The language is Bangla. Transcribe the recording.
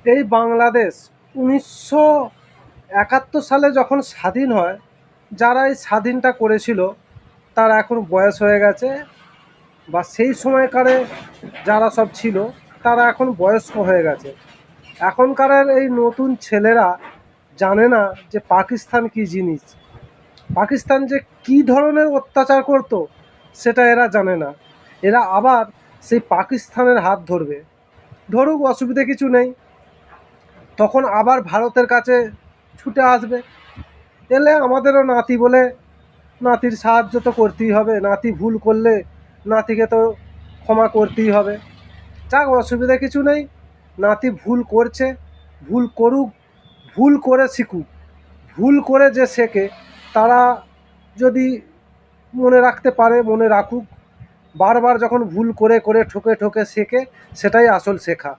এই বাংলাদেশ 1971 সালে যখন স্বাধীন হয়, যারা এই স্বাধীনটা করেছিল তার এখন বয়স হয়ে গেছে, বা সেই সময়কারে যারা সব ছিল তারা এখন বয়স্ক হয়ে গেছে। এখনকার এই নতুন ছেলেরা জানে না যে পাকিস্তান কী জিনিস, পাকিস্তান যে কী ধরনের অত্যাচার করতো সেটা এরা জানে না। এরা আবার সেই পাকিস্তানের হাত ধরবে, ধরুক, অসুবিধে কিছু নেই, তখন আবার ভারতের কাছে ছুটে আসবে। এলে আমাদেরও নাতি বলে নাতির সাহায্য তো করতেই হবে, নাতি ভুল করলে নাতিকে তো ক্ষমা করতেই হবে। যাক, অসুবিধা কিছু নেই, নাতি ভুল করছে, ভুল করুক, ভুল করে শিখুক। ভুল করে যে শেখে তারা যদি মনে রাখতে পারে মনে রাখুক, বারবার যখন ভুল করে করে ঠকে ঠকে শেখে সেটাই আসল শেখা।